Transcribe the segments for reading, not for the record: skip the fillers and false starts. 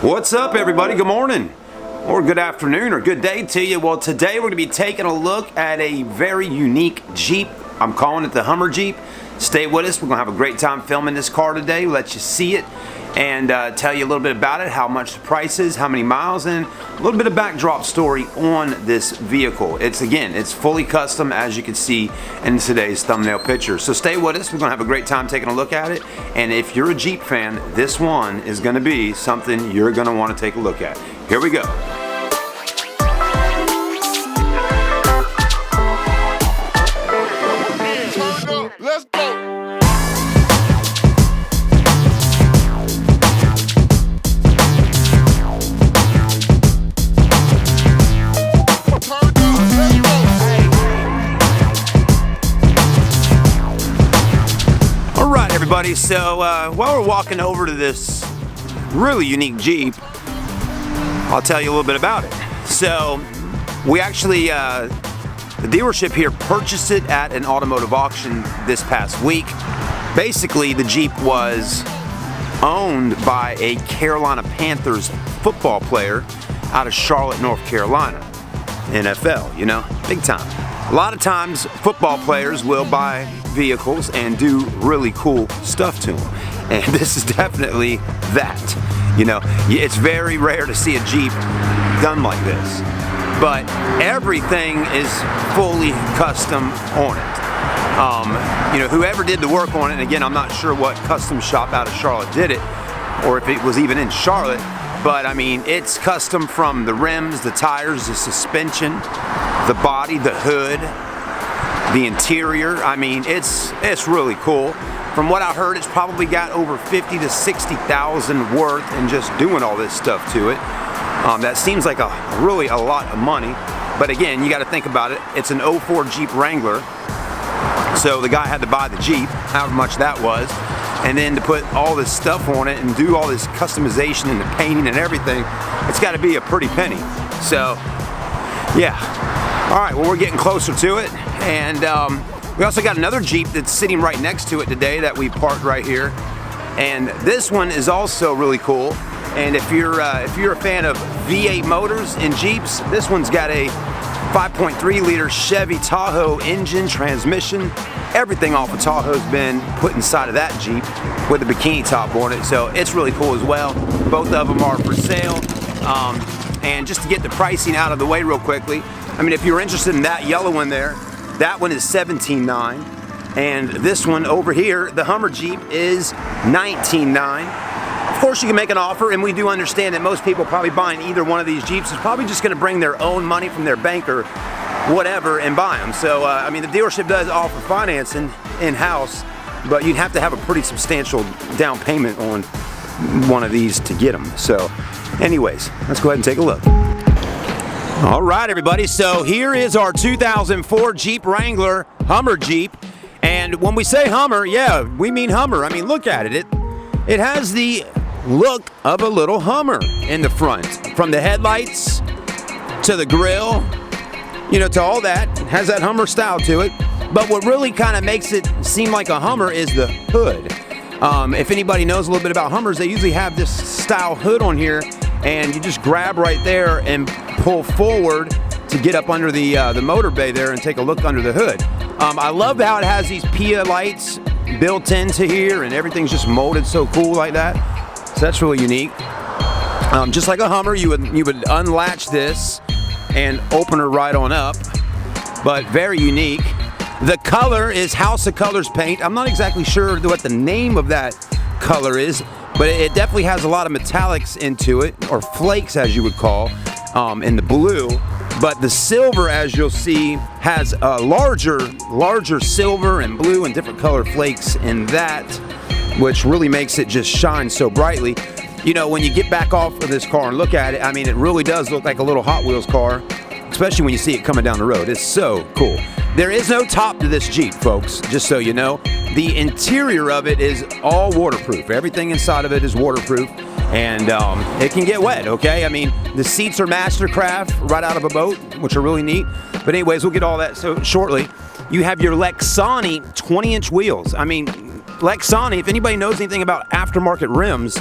What's up, everybody? Good morning, or good afternoon, or good day to you. Well, today we're going to be taking a look at a very unique Jeep. I'm calling it the Hummer Jeep. Stay with us. We're going to have a great time filming this car today. We'll let you see it and tell you a little bit about it, how much the price is, how many miles, and a little bit of backdrop story on this vehicle. It's fully custom, as you can see in today's thumbnail picture. So stay with us. We're going to have a great time taking a look at it. And if you're a Jeep fan, this one is going to be something you're going to want to take a look at. Here we go. Let's go. Alright, everybody, so while we're walking over to this really unique Jeep, I'll tell you a little bit about it. So we actually the dealership here purchased it at an automotive auction this past week. Basically, the Jeep was owned by a Carolina Panthers football player out of Charlotte, North Carolina. NFL, you know, big time. A lot of times, football players will buy vehicles and do really cool stuff to them. And this is definitely that. You know, it's very rare to see a Jeep done like this. But everything is fully custom on it. You know, whoever did the work on it, and again, I'm not sure what custom shop out of Charlotte did it, or if it was even in Charlotte, but I mean, it's custom from the rims, the tires, the suspension, the body, the hood, the interior. I mean, it's really cool. From what I heard, it's probably got over 50 to 60,000 worth in just doing all this stuff to it. That seems like really a lot of money, but again, you got to think about it. It's an 04 Jeep Wrangler, so the guy had to buy the Jeep, however much that was, and then to put all this stuff on it and do all this customization and the painting and everything, it's got to be a pretty penny. So, yeah. All right, well, we're getting closer to it, and we also got another Jeep that's sitting right next to it today that we parked right here, and this one is also really cool. And if you're a fan of V8 motors in Jeeps, this one's got a 5.3 liter Chevy Tahoe engine, transmission. Everything off of Tahoe's been put inside of that Jeep with a bikini top on it, so it's really cool as well. Both of them are for sale. And just to get the pricing out of the way real quickly, I mean, if you're interested in that yellow one there, that one is $17,900, and this one over here, the Hummer Jeep, is $19,900. Of course, you can make an offer, and we do understand that most people probably buying either one of these Jeeps is probably just going to bring their own money from their bank or whatever and buy them. So, I mean, the dealership does offer financing in-house, but you'd have to have a pretty substantial down payment on one of these to get them. So, anyways, let's go ahead and take a look. All right, everybody, so here is our 2004 Jeep Wrangler Hummer Jeep. And when we say Hummer, yeah, we mean Hummer. I mean, look at it. It has the look of a little Hummer in the front. From the headlights to the grill, you know, to all that. It has that Hummer style to it. But what really kind of makes it seem like a Hummer is the hood. If anybody knows a little bit about Hummers, they usually have this style hood on here, and you just grab right there and pull forward to get up under the motor bay there and take a look under the hood. I love how it has these PIA lights built into here, and everything's just molded so cool like that. So that's really unique. Just like a Hummer, you would unlatch this and open her right on up, but very unique. The color is House of Colors paint. I'm not exactly sure what the name of that color is, but it definitely has a lot of metallics into it, or flakes as you would call, in the blue. But the silver, as you'll see, has a larger silver and blue and different color flakes in that, which really makes it just shine so brightly. You know, when you get back off of this car and look at it, I mean, it really does look like a little Hot Wheels car, especially when you see it coming down the road. It's so cool. There is no top to this Jeep, folks, just so you know. The interior of it is all waterproof. Everything inside of it is waterproof, and it can get wet, okay? I mean, the seats are MasterCraft right out of a boat, which are really neat. But anyways, we'll get all that so shortly. You have your Lexani 20-inch wheels. I mean, Lexani, if anybody knows anything about aftermarket rims,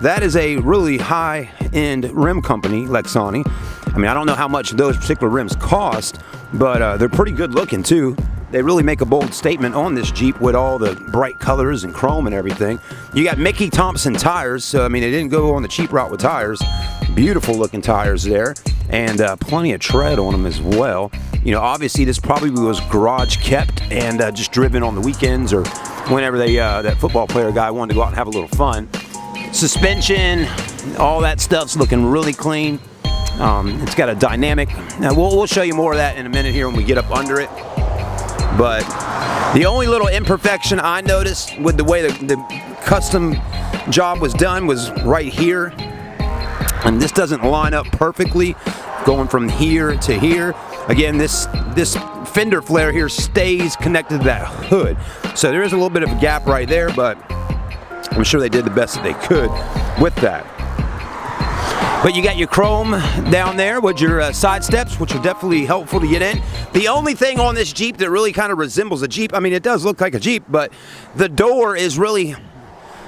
that is a really high-end rim company, Lexani. I mean, I don't know how much those particular rims cost, but they're pretty good looking too. They really make a bold statement on this Jeep with all the bright colors and chrome and everything. You got Mickey Thompson tires, so I mean, they didn't go on the cheap route with tires. Beautiful looking tires there, and plenty of tread on them as well. You know, obviously this probably was garage kept and just driven on the weekends or whenever they that football player guy wanted to go out and have a little fun. Suspension, all that stuff's looking really clean. It's got a dynamic. Now we'll show you more of that in a minute here when we get up under it. But the only little imperfection I noticed with the way the custom job was done was right here. And this doesn't line up perfectly going from here to here. Again, this fender flare here stays connected to that hood. So there is a little bit of a gap right there, but I'm sure they did the best that they could with that. But you got your chrome down there with your side steps, which are definitely helpful to get in. The only thing on this Jeep that really kind of resembles a Jeep, I mean, it does look like a Jeep, but the door is really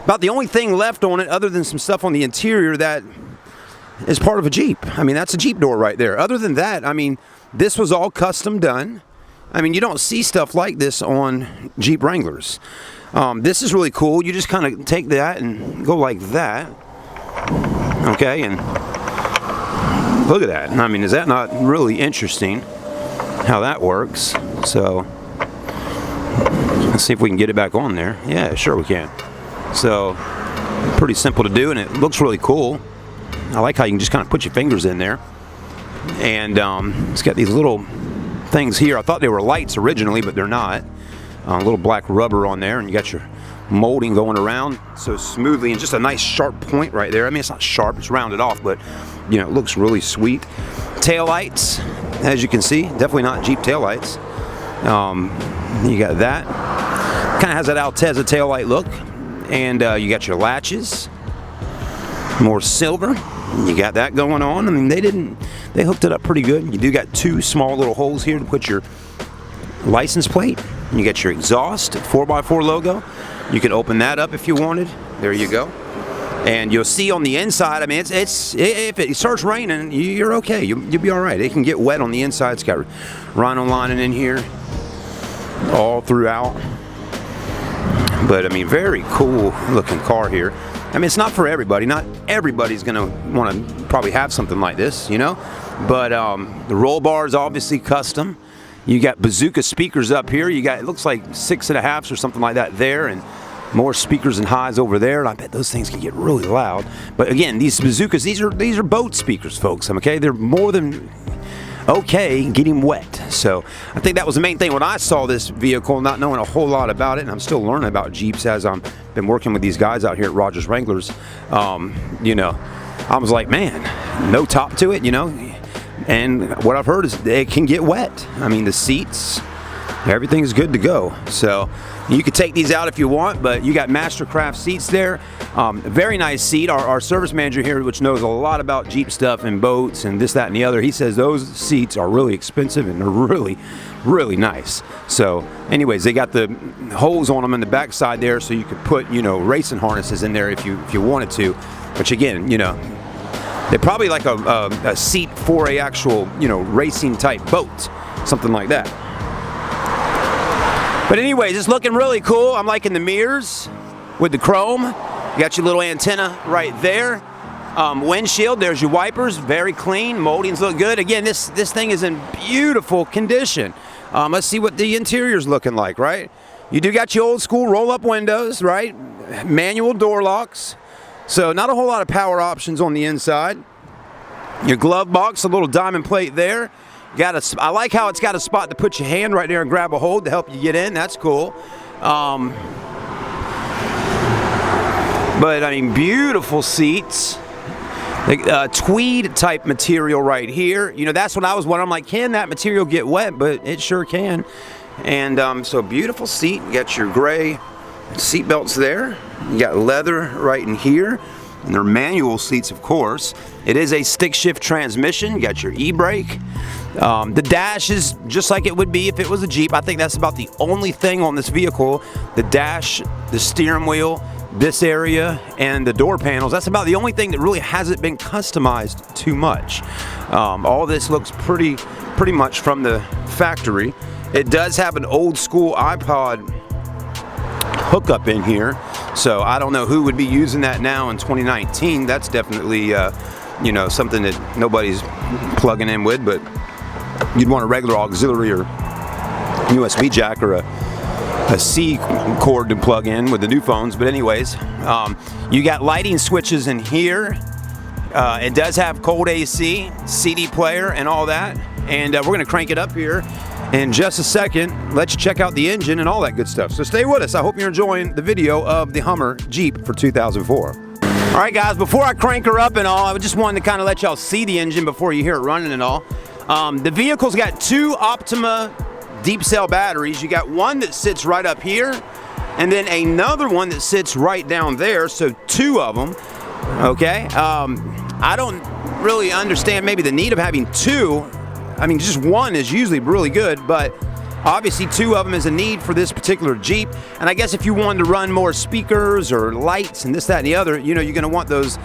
about the only thing left on it other than some stuff on the interior that is part of a Jeep. I mean, that's a Jeep door right there. Other than that, I mean, this was all custom done. I mean, you don't see stuff like this on Jeep Wranglers. This is really cool. You just kind of take that and go like that. Okay, and look at that. I mean, is that not really interesting how that works? So let's see if we can get it back on there. Yeah, sure we can. So pretty simple to do, and it looks really cool. I like how you can just kind of put your fingers in there. And it's got these little things here. I thought they were lights originally, but they're not. A little black rubber on there, and you got your molding going around so smoothly, and just a nice sharp point right there. I mean, it's not sharp, it's rounded off, but you know, it looks really sweet. Tail lights, as you can see, definitely not Jeep tail lights. You got that. Kind of has that Altezza tail light look, and you got your latches, more silver. You got that going on. I mean, they hooked it up pretty good. You do got two small little holes here to put your license plate. You got your exhaust 4x4 logo. You can open that up if you wanted. There you go. And you'll see on the inside, I mean, if it starts raining, you're okay. You'll be all right. It can get wet on the inside. It's got rhino lining in here all throughout. But, I mean, very cool looking car here. I mean, it's not for everybody. Not everybody's going to want to probably have something like this, you know. But the roll bar is obviously custom. You got bazooka speakers up here. You got, it looks like 6.5s or something like that there, and more speakers and highs over there. And I bet those things can get really loud. But again, these bazookas, these are boat speakers, folks. Okay, they're more than okay getting wet. So I think that was the main thing when I saw this vehicle, not knowing a whole lot about it, and I'm still learning about Jeeps as I'm been working with these guys out here at Rodgers Wranglers. You know, I was like, man, no top to it, you know. And what I've heard is it can get wet. I mean, the seats, everything's good to go. So you could take these out if you want, but you got MasterCraft seats there. Very nice seat. Our service manager here, which knows a lot about Jeep stuff and boats and this, that, and the other, he says those seats are really expensive and they're really, really nice. So anyways, they got the holes on them in the back side there, so you could put, you know, racing harnesses in there if you wanted to. Which again, you know, they're probably like a seat for a actual, you know, racing type boat, something like that. But anyways, it's looking really cool. I'm liking the mirrors with the chrome. You got your little antenna right there. Windshield, there's your wipers, very clean. Moldings look good. Again, this thing is in beautiful condition. Let's see what the interior's looking like, right? You do got your old school roll-up windows, right? Manual door locks. So not a whole lot of power options on the inside. Your glove box, a little diamond plate there. I like how it's got a spot to put your hand right there and grab a hold to help you get in. That's cool. But I mean, beautiful seats. Tweed type material right here. You know, that's what I was wondering. I'm like, can that material get wet? But it sure can. And so beautiful seat. You got your gray seat belts there. You got leather right in here. And they're manual seats, of course. It is a stick shift transmission. You got your e-brake. The dash is just like it would be if it was a Jeep. I think that's about the only thing on this vehicle. The dash, the steering wheel, this area and the door panels. That's about the only thing that really hasn't been customized too much. All this looks pretty much from the factory. It does have an old school iPod hookup in here, so I don't know who would be using that now in 2019. That's definitely you know, something that nobody's plugging in with, but you'd want a regular auxiliary or USB jack or a C cord to plug in with the new phones. But anyways, you got lighting switches in here. It does have cold AC, CD player, and all that. And we're gonna crank it up here in just a second. Let you check out the engine and all that good stuff. So stay with us. I hope you're enjoying the video of the Hummer Jeep for 2004. All right, guys, before I crank her up and all, I just wanted to kind of let y'all see the engine before you hear it running and all. The vehicle's got two Optima deep cell batteries. You got one that sits right up here, and then another one that sits right down there, so two of them, okay? I don't really understand maybe the need of having two. I mean, just one is usually really good, but obviously two of them is a need for this particular Jeep. And I guess if you wanted to run more speakers or lights and this, that, and the other, you know, you're gonna want those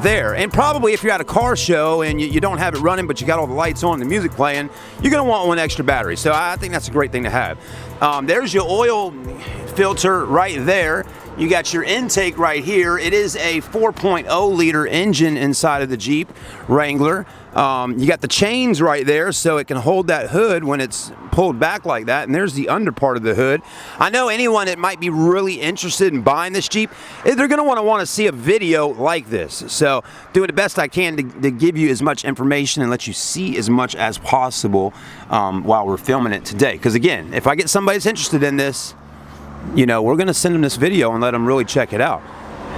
there. And probably if you're at a car show and you don't have it running, but you got all the lights on and the music playing, you're gonna want one extra battery. So I think that's a great thing to have. There's your oil filter right there. You got your intake right here. It is a 4.0 liter engine inside of the Jeep Wrangler. You got the chains right there so it can hold that hood when it's pulled back like that. And there's the under part of the hood. I know anyone that might be really interested in buying this Jeep, they're going to want to see a video like this. So doing the best I can to give you as much information and let you see as much as possible while we're filming it today. Because again, if I get somebody that's interested in this, you know, we're going to send them this video and let them really check it out.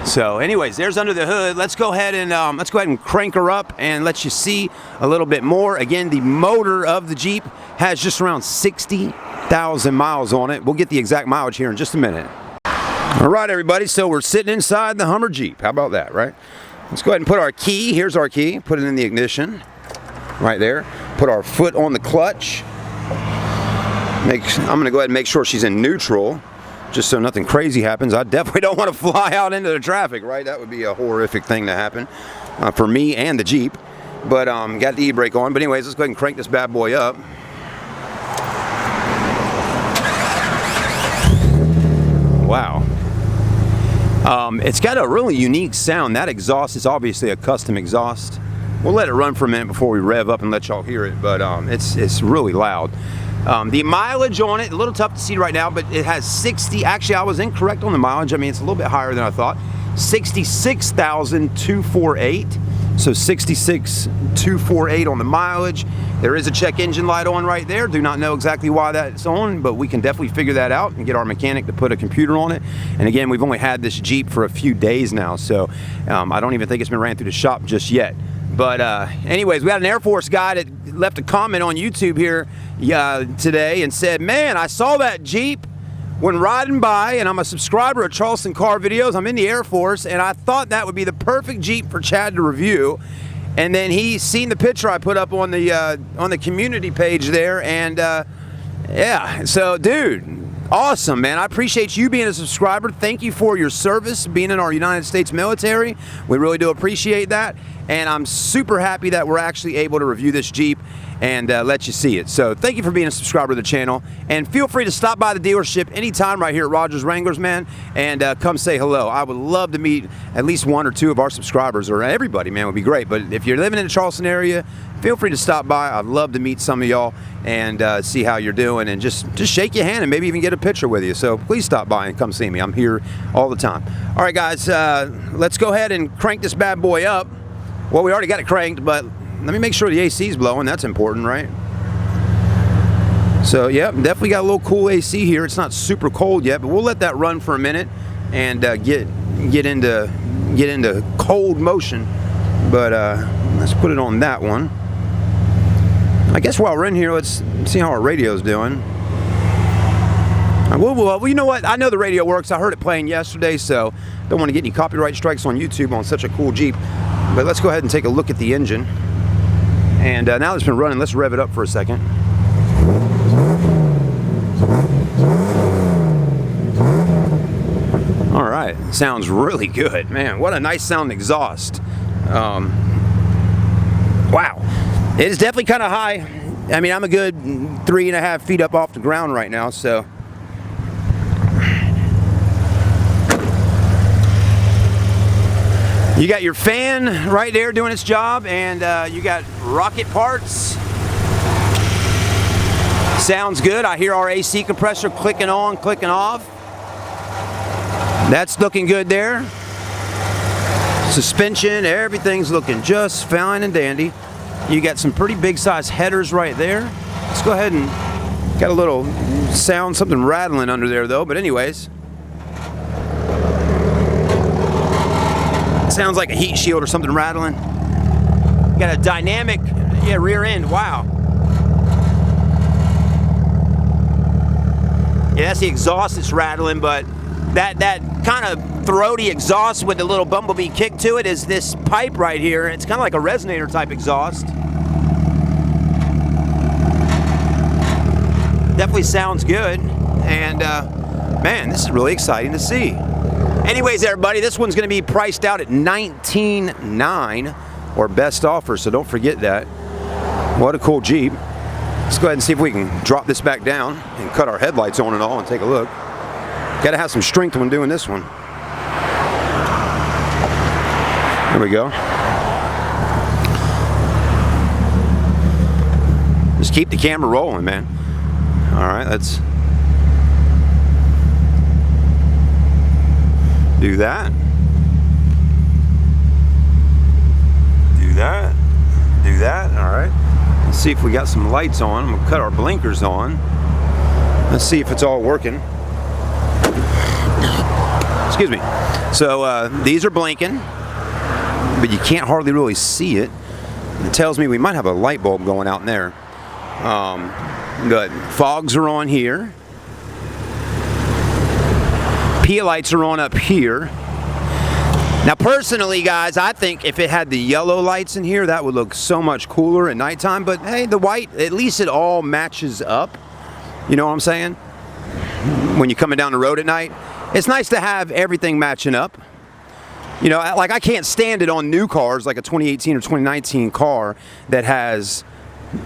So anyways, there's under the hood. Let's go ahead and crank her up and let you see a little bit more. Again, the motor of the Jeep has just around 60,000 miles on it. We'll get the exact mileage here in just a minute. All right, everybody, so we're sitting inside the Hummer Jeep. How about that, right? Let's go ahead and put our key. Here's our key. Put it in the ignition right there. Put our foot on the clutch. I'm going to go ahead and make sure she's in neutral, just so nothing crazy happens. I definitely don't want to fly out into the traffic, right? That would be a horrific thing to happen for me and the Jeep. But got the e-brake on. But anyways, let's go ahead and crank this bad boy up. Wow. It's got a really unique sound. That exhaust is obviously a custom exhaust. We'll let it run for a minute before we rev up and let y'all hear it, but it's really loud. The mileage on it, a little tough to see right now, but it has 60, actually I was incorrect on the mileage. I mean, it's a little bit higher than I thought. 66,248. So 66,248 on the mileage. There is a check engine light on right there. Do not know exactly why that's on, but we can definitely figure that out and get our mechanic to put a computer on it. And again, we've only had this Jeep for a few days now, so I don't even think it's been ran through the shop just yet. But anyways, we had an Air Force guy that left a comment on YouTube here today and said, man, I saw that Jeep when riding by, and I'm a subscriber of Charleston Car videos. I'm in the Air Force, and I thought that would be the perfect Jeep for Chad to review. And then he seen the picture I put up on the community page there, and yeah, so dude, awesome, man. I appreciate you being a subscriber. Thank you for your service, being in our United States military. We really do appreciate that. And I'm super happy that we're actually able to review this Jeep and let you see it. So thank you for being a subscriber to the channel. And feel free to stop by the dealership anytime right here at Rodgers Wranglers, man, and come say hello. I would love to meet at least one or two of our subscribers, or everybody, man, would be great. But if you're living in the Charleston area, feel free to stop by. I'd love to meet some of y'all and see how you're doing, and just shake your hand and maybe even get a picture with you. So please stop by and come see me. I'm here all the time. All right, guys, let's go ahead and crank this bad boy up. Well, we already got it cranked, but let me make sure the AC is blowing. That's important, right? So, yeah, definitely got a little cool AC here. It's not super cold yet, but we'll let that run for a minute and get into cold motion. But let's put it on that one. I guess while we're in here, let's see how our radio's doing. Well, you know what? I know the radio works. I heard it playing yesterday, so don't want to get any copyright strikes on YouTube on such a cool Jeep. But let's go ahead and take a look at the engine. And now that it's been running, let's rev it up for a second. All right. That sounds really good, man. What a nice sound exhaust. Wow, it is definitely kind of high. I mean, I'm a good 3.5 feet up off the ground right now, so. You got your fan right there doing its job, and you got rocket parts. Sounds good. I hear our AC compressor clicking on, clicking off. That's looking good there. Suspension, everything's looking just fine and dandy. You got some pretty big size headers right there. Let's go ahead and got a little sound, something rattling under there though, but anyways. Sounds like a heat shield or something rattling. Got a dynamic, rear end, wow. Yeah, that's the exhaust that's rattling, but that kind of throaty exhaust with the little bumblebee kick to it is this pipe right here. It's kind of like a resonator type exhaust. Definitely sounds good, and man, this is really exciting to see. Anyways, everybody, this one's going to be priced out at $19,900 or best offer, so don't forget that. What a cool Jeep. Let's go ahead and see if we can drop this back down and cut our headlights on and all and take a look. Got to have some strength when doing this one. There we go. Just keep the camera rolling, man. All right, let's do that. Do that. Do that. All right. Let's see if we got some lights on. I'm gonna cut our blinkers on. Let's see if it's all working. Excuse me. So these are blinking, but you can't hardly really see it. It tells me we might have a light bulb going out in there. Good. Fogs are on here. Pia lights are on up here. Now personally, guys, I think if it had the yellow lights in here, that would look so much cooler at nighttime, but hey, the white, at least it all matches up. You know what I'm saying? When you're coming down the road at night, it's nice to have everything matching up. You know, like I can't stand it on new cars, like a 2018 or 2019 car that has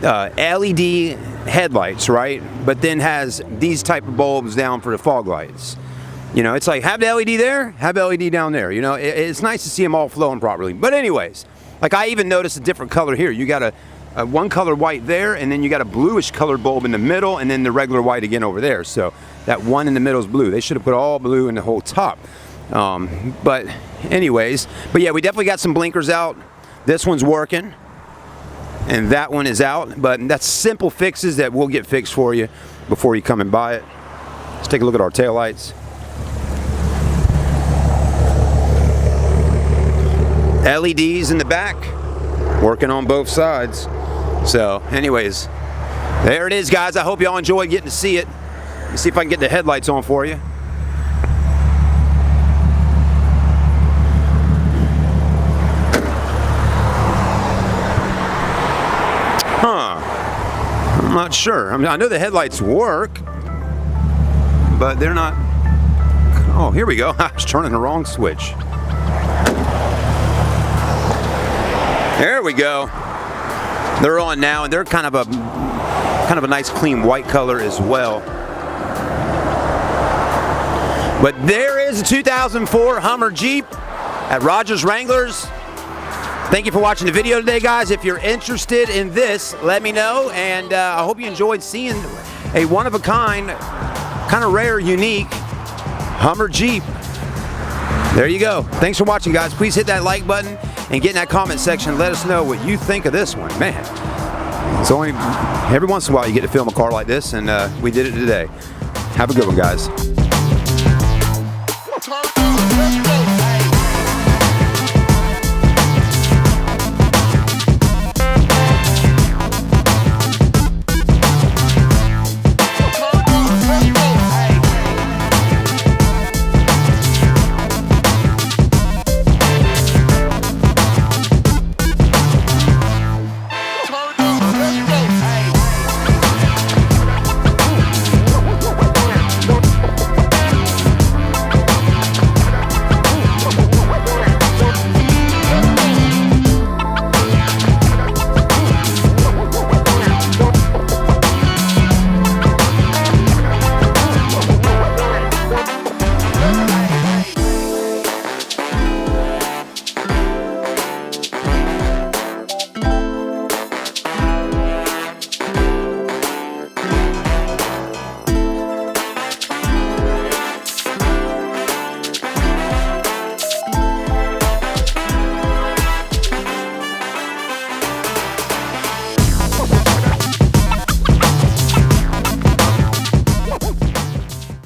LED headlights, right? But then has these type of bulbs down for the fog lights. You know, it's like, have the LED there, have the LED down there. You know, it's nice to see them all flowing properly. But anyways, like I even noticed a different color here. You got a one color white there, and then you got a bluish colored bulb in the middle, and then the regular white again over there. So that one in the middle is blue. They should have put all blue in the whole top. But anyways, but yeah, we definitely got some blinkers out. This one's working, and that one is out. But that's simple fixes that we'll get fixed for you before you come and buy it. Let's take a look at our taillights. LEDs in the back, working on both sides. So anyways, there it is, guys. I hope y'all enjoyed getting to see it. Let's see if I can get the headlights on for you. I'm not sure. I mean, I know the headlights work, but they're not. Oh, here we go. I was turning the wrong switch. There we go. They're on now, and they're kind of a nice clean white color as well. But there is a 2004 Hummer Jeep at Rodgers Wranglers. Thank you for watching the video today, guys. If you're interested in this, let me know, and I hope you enjoyed seeing a one-of-a-kind, kind of rare, unique Hummer Jeep. There you go. Thanks for watching, guys. Please hit that like button and get in that comment section and let us know what you think of this one. Man, it's only every once in a while you get to film a car like this, and we did it today. Have a good one, guys.